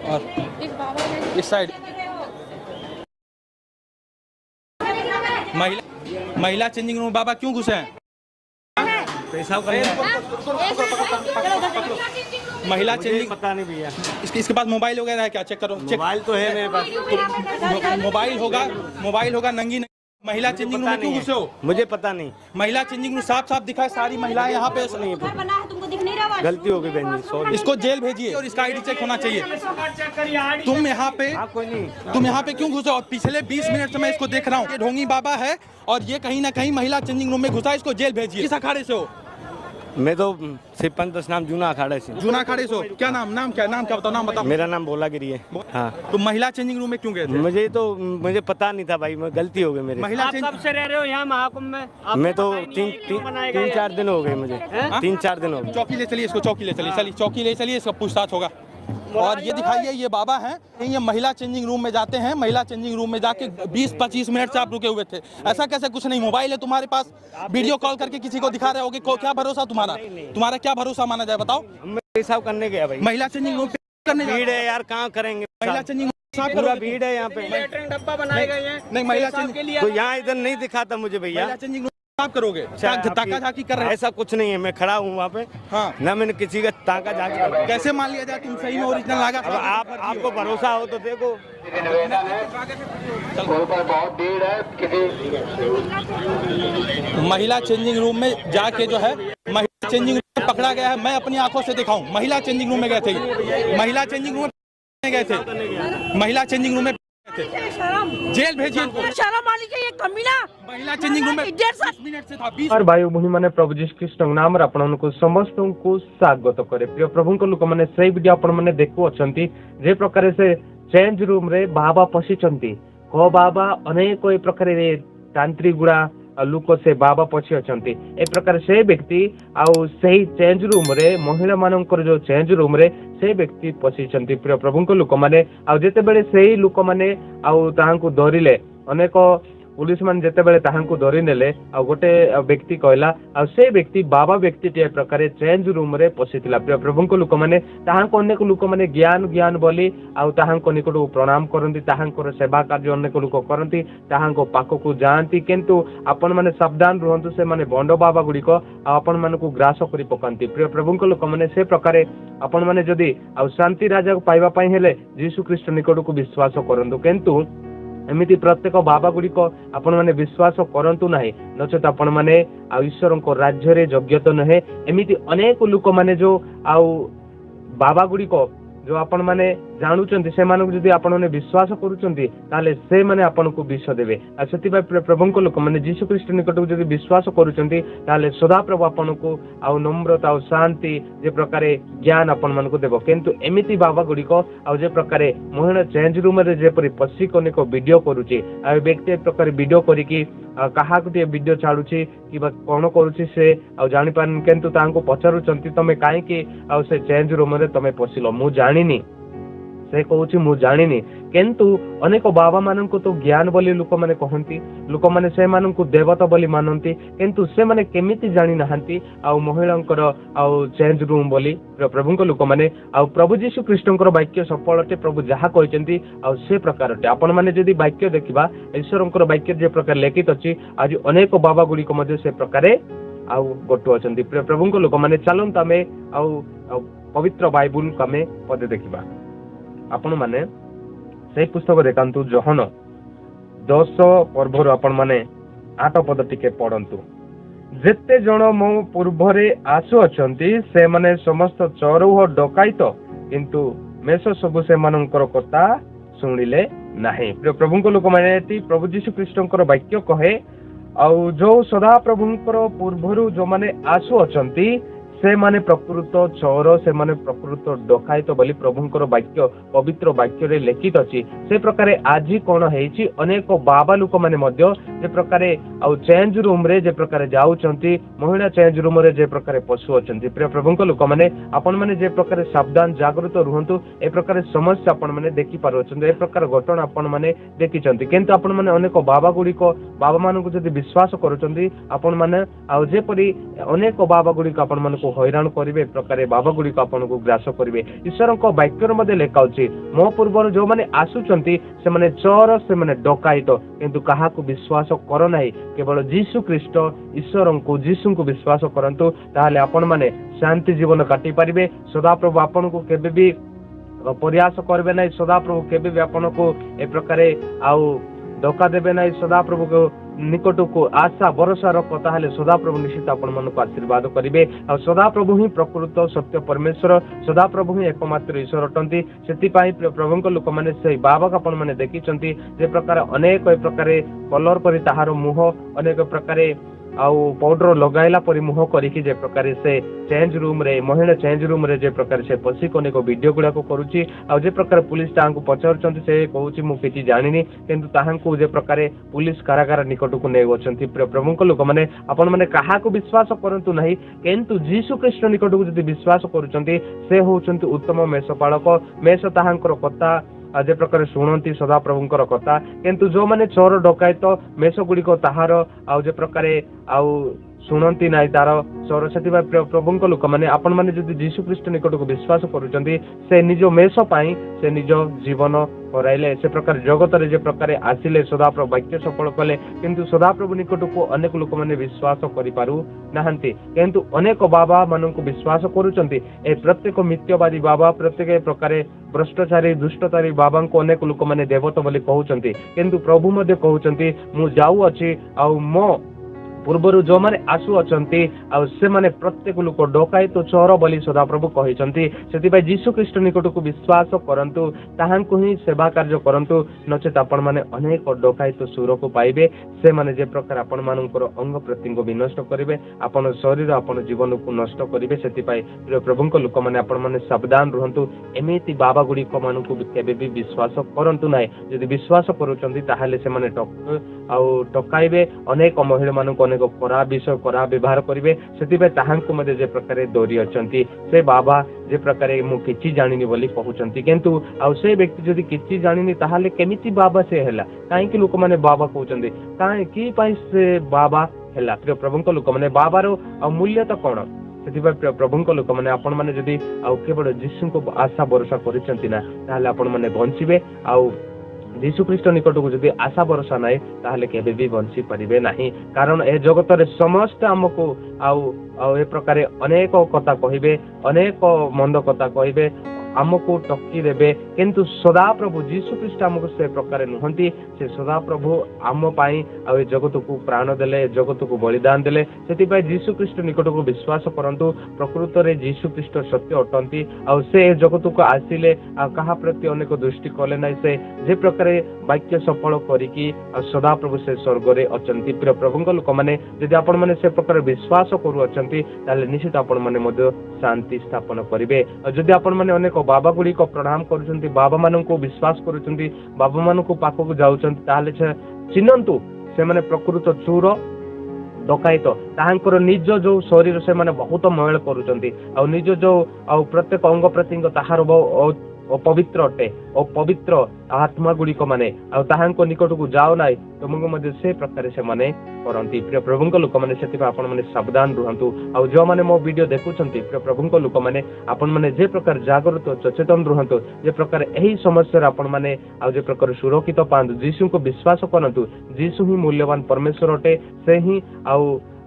और इस साइड महिला चेंजिंग रूम। बाबा क्यों घुसे हैं? पैसा महिला चेंजिंग पता नहीं भैया। इसके पास मोबाइल वगैरह है क्या? चेक करो। मोबाइल तो है मेरे पास। मोबाइल होगा नंगी। महिला चेंजिंग रूम में क्यों घुसे हो? मुझे पता नहीं। महिला चेंजिंग रूम साफ साफ दिखा है, सारी महिलाएं यहाँ पे। नहीं, गलती हो गई बहन जी, सॉरी। इसको जेल भेजिए और इसका आईडी चेक होना चाहिए। तुम यहाँ पे क्यों घुसे हो? पिछले 20 मिनट से मैं इसको देख रहा हूँ। ये ढोंगी बाबा है और ये कहीं ना कहीं महिला चेंजिंग रूम में घुसा है। इसको जेल भेजिए। किस अखाड़े से हो? मैं तो सिर्फ 5-10 नाम जूना अखाड़े से। जूना अखाड़े से हो? क्या नाम क्या बताओ? नाम बताओ। मेरा नाम भोलागिरी है। हाँ। तो महिला चेंजिंग रूम में क्यों गए थे? मुझे पता नहीं था भाई, गलती हो गई मेरी। महिला कब से रह रहे हो यहाँ महाकुंभ में? मैं तो 3-4 दिन हो गए मुझे। 3-4 दिन हो गए। चौकी ले चलिए इसको, चौकी ले चलिए, इसका पूछताछ होगा। और ये दिखाइए, ये बाबा हैं, ये महिला चेंजिंग रूम में जाते हैं। महिला चेंजिंग रूम में जाके 20-25 मिनट से आप रुके हुए थे। ऐसा कैसे? कुछ नहीं, मोबाइल है तुम्हारे पास, वीडियो कॉल करके किसी को दिखा रहे होगे। क्या भरोसा तुम्हारा क्या भरोसा माना जाए? बताओ। पेशाब करने गया भाई। महिला चेंजिंग रूम करने भीड़ है यार, कहाँ करेंगे? महिला चेंजिंग पूरा भीड़ है यहाँ पे। डब्बा बनाए गए हैं। नहीं, महिला चेंजिंग तो यहाँ इधर नहीं दिखाता मुझे भैया। महिला चेंजिंग रूम साफ करोगे? ताका झाकी कर रहे? ऐसा कुछ नहीं है, मैं खड़ा हूँ वहाँ पे। हाँ, ना मैंने किसी का ताका झाकी। कैसे मान लिया जाए तुम सही में ओरिजिनल लागा? अब आपको भरोसा हो तो देखो। बहुत भीड़ है। महिला चेंजिंग रूम में जाके जो है, महिला चेंजिंग रूम में पकड़ा गया है। मैं अपनी आंखों से दिखाऊं, महिला चेंजिंग रूम में गए थे। महिला चेंजिंग रूम में गए थे। महिला चेंजिंग रूम में जेल भेजिए इनको। शर्म आनी चाहिए कमीना। महिला चेंजिंग रूम में 20 मिनट से था। 20 और भाई मुहि माने प्रभु जीशु कृष्ण नाम रे आपनको समस्त को स्वागत करे। प्रिय प्रभु को लोक माने सही वीडियो आपण माने देखु अछंती जे प्रकार से चेंज रूम रे बाबा पसिचंती। को बाबा अनेक ए प्रकार रे तांत्रिक गुड़ा लोक से बाबा पछी अछंती। ए प्रकार से व्यक्ति आउ सही चेंज रूम रे महिला मानकर जो चेंज रूम रे से व्यक्ति पसिचंती। प्रिय प्रभु को लोक माने आउ जेते बेले सही लोक माने आउ ताहांकु धरिले अनेक पुलिस मान जेते बेले ताहांकु धरि नेले आ गोटे व्यक्ति कहला आ से व्यक्ति बाबा व्यक्ति टे प्रकार चेंज रूम रे पसितिला। प्रिय प्रभु को लोक माने ताहांकु अनेक लोक माने ज्ञान बोली आ ताहांकु निकट प्रणाम करंती, ताहांकर सेवा कार्य अनेक लोक करंती, ताहांको पाखकु जांती। किंतु आपण माने सावधान रहंतु, से माने बंड बाबा गुडी को आपण मानकु ग्रास करि पकांती। प्रिय प्रभु को लोक माने से प्रकार आपण माने जदी आ शांति राजा को पाइबा पई हेले यीशु ख्रीष्ट निकट को विश्वास करंतु। किंतु एमिति प्रत्येक बाबा गुडी को आपण माने विश्वास करंतु नाही, नचेत आपण माने आ ईश्वर को राज्य रे योग्यता नहे। एमिति अनेक लोक माने जो आ बाबा गुडी को जो आपण माने जानुचंती से मानक जदी आपण माने विश्वास करूचंती ताले से माने आपण को विष देबे। आ सेति प्रभु को लोक माने यीशु ख्रीष्ट निकट जदी विश्वास करूचंती ताले सदा प्रभु आपण को आ नम्रता और शांति जे प्रकारे ज्ञान आपण मान को देबो। किंतु एमिति बाबा गुडी को आ जे प्रकारे महिला चेंज रूम रे जे परि पसिकने को वीडियो करूची, आ व्यक्ति प्रकार वीडियो करी की कहा गुटे वीडियो छाडुची कि कोन करूची से आ जानि पान। किंतु तांको पचारुचंती तमे काहे कि आ से चेंज रूम रे तमे पसिलो? मु जानिनी से कहूची मु जानिनी। किंतु अनेक बाबा मानन को तो ज्ञान बोली लोक माने कहंती, लोक माने से मानन को देवता बोली मानंती। किंतु से माने केमिति जानि नहंती आ महिलांकर आ चेंज रूम बोली। प्रभु को लोक माने आ प्रभु यीशु कृष्णकर वाक्य सफलते प्रभु जहा कहचंती आ से प्रकारते आपण माने जदी वाक्य देखिबा ईश्वरकर वाक्य जे प्रकार लिखित अछि आज अनेक बाबा गुडी को मध्ये से प्रकारे आ गोटो अछंती। प्रभु को लोक माने चलन तमे आ पवित्र बाइबल कमे पदे देखिबा। आपण माने से पुस्तक देखांतु जोहन 10 पर्वरु आपण माने 8 पद टिके पढ़ंतु। जेते जण मो पूर्वरे आसु अछंती से माने समस्त चोरह डकायत, किंतु मेष सब से मानकर कथा सुनिले नाही। प्रभु को लोक माने प्रभु यीशु कृष्णकर वाक्य कहे आ जो सदा प्रभुंकर पूर्वरु जो माने आसु अछंती से माने प्रकृत चोर से माने प्रकृत डकायत बोली प्रभुंकर वाक्य पवित्र वाक्य रे लिखित अछि से प्रकार आज कोन हेछि अनेक बाबा लोक माने मध्य जे प्रकार आ चेंज रूम रे जे प्रकार जाउचंती महिला चेंज रूम रे जे प्रकार पशु अछंती प्रिय प्रभुंकर लोक माने आपण माने जे प्रकार सावधान जागृत रुहंतु ए प्रकार समस्या आपण माने देखि पारुछंती ए प्रकार घटना आपण माने देखिचंती किंतु आपण माने अनेक बाबा गुडी को बाबा मानन को जदि विश्वास करूचंती आपण माने आ जे परि अनेक बाबा गुडी को आपण माने को हैरान करिवे प्रकार बाबा गुडी को आपण को ग्रास करिवे ईश्वर को वाक्य मध्ये लेखाउची मो पूर्व जो माने आसुचंती से माने चोर से माने डकायत किंतु कहा को विश्वास करो नाही केवल यीशु ख्रीष्ट ईश्वर को यीशु को विश्वास करंतु ताले आपण माने शांति जीवन काटी पारिबे सदा प्रभु आपण को केबे भी प्रयास करबे नाही सदा प्रभु केबे भी आपण को ए प्रकारे आउ धोखा देबे नाही सदा प्रभु को निकट को आशा भरोसा रख ताहले सदा प्रभु निश्चित आपण मन को आशीर्वाद करिवे और सदा प्रभु ही प्रकृत सत्य परमेश्वर सदा प्रभु ही एकमात्र ईश्वर अटंती सेति पई प्रभुंक लोक माने से बाबा का आपण माने देखिचंती जे प्रकार अनेक प्रकार कलर करी ताहार मुह अनेक प्रकार आउ पाउडर लगाइला परि मुह करिकि जे प्रकार से चेंज रूम रे महिला चेंज रूम रे जे प्रकार से पसी कोने को वीडियो गुडा को करूची आ जे प्रकार पुलिस तांको पचारचंती से कहूची मु किछि जानिनी किंतु ताहांको जे प्रकार पुलिस कारागार निकट को नै वचंती प्रभुंक लोक माने आपण माने काहा को विश्वास करंतु नाही किंतु यीशु ख्रीष्ट निकट को जदि विश्वास करूचंती से होचंती उत्तम मेषपालक मेष ताहांकर कथा जे प्रकार शुणती सदा प्रभुंकर कथा किंतु जो माने चोर डकायत मेष गुडी को ताहार आ जे प्रकार आउ शुणती नाई तार चोर से प्रभुंक लोक माने आपण माने जदि यीशु ख्रीष्ट निकट को विश्वास करूचंती से निज मेष पाई से निज जीवन हराइले से प्रकार जगत रे जे प्रकार आसिले सदा प्रभु वाक्य सफल कले किंतु सदा प्रभु निकट को अनेक लोक माने विश्वास करि पारु नाहंती किंतु अनेक बाबा मानन को विश्वास करूचंती ए प्रत्येक मिथ्यावादी बाबा प्रत्येक प्रकार भ्रष्टाचारी दुष्टचारी बाबा को अनेक लोक माने देवता बोली कहउचंती किंतु प्रभु मध्ये कहउचंती मु जाऊ अछि आ मो पूर्वर जो माने आसु अचंती आ से माने प्रत्येक लोक डकायत चोर बोली सदा प्रभु कहिचंती सेति भाई यीशु ख्रीष्ट निकट को विश्वास करंतु ताहांको ही सेवा कार्य करंतु नचेत आपण माने अनेक डकायत सुर को पाइबे से माने जे प्रकार आपण मानकर अंग प्रत्यंग विनष्ट करिवे आपण शरीर आपण जीवन को नष्ट करिवे सेति भाई प्रभुंक लोक माने आपण माने सावधान रहंतु एमिति बाबा गुडी को मानु को केबे भी विश्वास करंतु नाही यदि विश्वास करूचंती ताहाले से माने टकाइबे अनेक महिला मानक अनेक खराब विषय खराब व्यवहार करेंगे से ताहांको मध्य जे प्रकार डरी अछंती से बाबा जे प्रकार मु किछि जानिनी बोली कहउचंती किंतु आ से व्यक्ति जदि किछि जानिनी ताहाले केमिति बाबा से हैला काहे कि लोक माने बाबा कहउचंती काहे कि पई से बाबा हैला प्रिय प्रभुंक लोक माने बाबारो मूल्य तो कोन सेति प्रभुंक लोक माने आपण माने जदि आ केवल यीशु को आशा भरोसा करिसंती ना ताहाले आपण माने बंचिबे आ यीशु ख्रीष्ट निकट को जदि आशा भरोसा नाही ताहले केबे भी बंची परिबे नाही कारण ए जगत रे समस्त हमको आउ ए प्रकार अनेक कथा कहिबे अनेक मंद कथा कहिबे हमको टक्की देबे किंतु सदा प्रभु यीशु ख्रीष्ट हमको से प्रकार नुहंती से सदा प्रभु आम पाई आ ए जगत को प्राण देले जगत को बलिदान देले सेति पय यीशु ख्रीष्ट निकट को विश्वास करंतु प्रकृत रे यीशु ख्रीष्ट सत्य अटंती आ से जगत को आसिले आ कहा प्रति अनेक दृष्टि कले नै से जे प्रकार वाक्य सफल करिकी आ सदा प्रभु से स्वर्ग रे अचंती प्रिय प्रभुंक लोक माने यदि आपण माने से प्रकार विश्वास करू अचंती ताले निश्चित आपण माने मध्य शांति स्थापन करिवे आ जदि आपण माने अनेक बाबा गुडी को प्रणाम करूचंती बाबा मानन को विश्वास करूचंती बाबा मानन को पाखो को जाउचंती ताले चिन्हंतु से माने प्रकृत चोर डकायत ताहांकर निज जो शरीर से माने बहुत मैल करूचंती आ निज जो आ प्रत्येक अंग प्रत्यंग ताहार अपवित्र अटे अपवित्र आत्मा गुड़िक माने ताहांको निकट को जाओ नाई तुमको मध्य से प्रकार से माने करंती प्रिय प्रभुंक लोक माने सेति आपण माने सावधान रहंतु आ जो माने मो वीडियो देखुचंती प्रिय प्रभुंक लोक माने आपण माने जे प्रकार जागरूक सचेतन रहंतु जे प्रकार एही समस्या आपण माने आ जे प्रकार सुरक्षित पांतु यीशु को विश्वास करंतु यीशु ही मूल्यवान परमेश्वर अटे से ही आ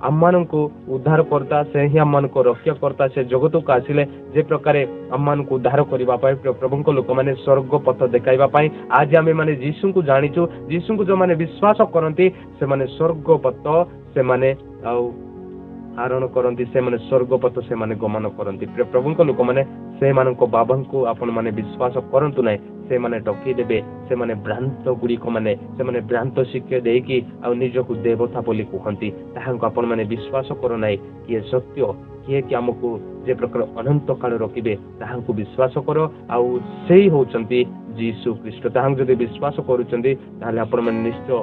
आम्मान को उद्धार करता से ही आम्मान को रक्षा करता से जगत को आसिले जे प्रकार आम्मान को उद्धार करबा पाई प्रभु को लोक माने स्वर्ग पथ देखाइबा पाई आज आमे माने यीशु को जानिचु यीशु को जो माने विश्वास करंती से माने स्वर्ग पथ से माने आरोहण करंती से माने स्वर्ग पथ से माने गमन करंती प्रभु को लोक माने से मान को बाबा को आपण माने विश्वास करंतु नै से माने टकी देबे से माने भ्रांत गुडी को माने से माने भ्रांत शिक्षा देकी आ निज को देवता बोली कहंती ताहां को आपण माने विश्वास करो नै कि सत्य किए कि आमको जे प्रकार अनंत काल रखिबे ताहांकु विश्वास करो आउ सेही होचंती जीसु ख्रीष्ट ताहां जदि विश्वास करूचंती ताले आपण मन निश्चय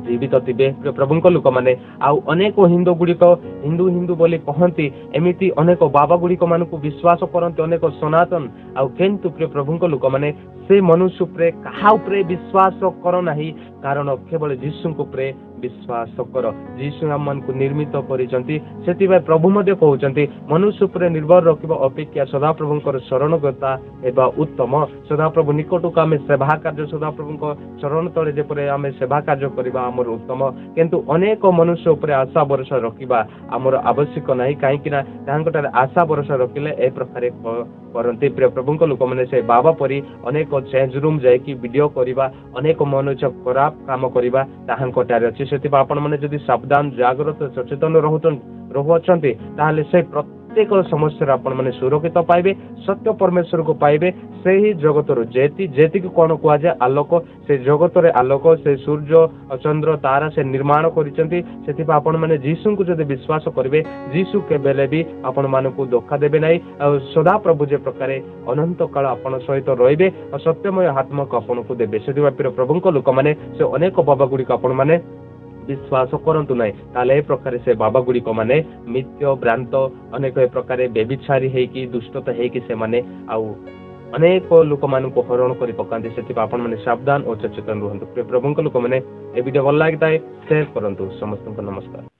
जीवित थे प्रभु लोक मैंने आउ अनेक हिंदू गुड़िक हिंदू हिंदू बोली कहती एमती अनेक बाबा गुड़िक मान विश्वास करते अनेक सनातन आउ किंतु प्रिय प्रभु लोक मैंने से मनुष्य उपरे कहा उपरे विश्वास कर नाही कारण केवल जीशु उपरे विश्वास कर जीशु आम मान निर्मित कर प्रभु कहते मनुष्य उपरे निर्भर रखा अपेक्षा सदाप्रभु शरणगता एवं उत्तम सदाप्रभु निकटक आम सेवा कार्य सदाप्रभु चरण तले जेपरे आम सेवा कार्य करवा आमर उत्तम किंतु अनेक मनुष्य उपरे आशा भरोसा रखा आमर आवश्यक ना कहीं आशा भरोसा रखिले ए प्रकार करते प्रिय प्रभु लोक मैंने से बाबा परी अनेक चेंज रूम जाकि वीडियो करवा अनेक मनुष्य खराब काम करवा ताहांटारे अच्छी से आपण मैंने जदि सावधान जागृत सचेतन रहुचंती ताहले से प्रत्येक समस्या आपण मैंने सुरक्षित पाइबे सत्य परमेश्वर को पाइबे से ही जगतर जेति कौन कह जाए आलोक से जगत आलोक से सूर्य चंद्र तारा से निर्माण करिसेंती आपण मैंने जीशु को जदि विश्वास करेंगे जीशु के बेले भी आपण मानकु धोखा देबे नहीं सदा प्रभु जे प्रकार अनंत काल आपण सहित रहिबे और सत्यमय आत्मा को आपण को देबे से प्रभु लोक मैंने से अनेक बाबा गुड़ी आपण मैंने विश्वास करंतु नहीं ताले प्रकार से बाबा गुड़िक माने मिथ्य भ्रांत अनेक प्रकार बेबिचारी हेकी दुष्टता हेकी से माने आउ अनेक लोक मान को हरण कर पकाते से आपण मैंने सावधान और सचेतन रुहतु प्रभु लोक मैंने ए वीडियो भल लगी शेयर करंतु समस्त नमस्कार।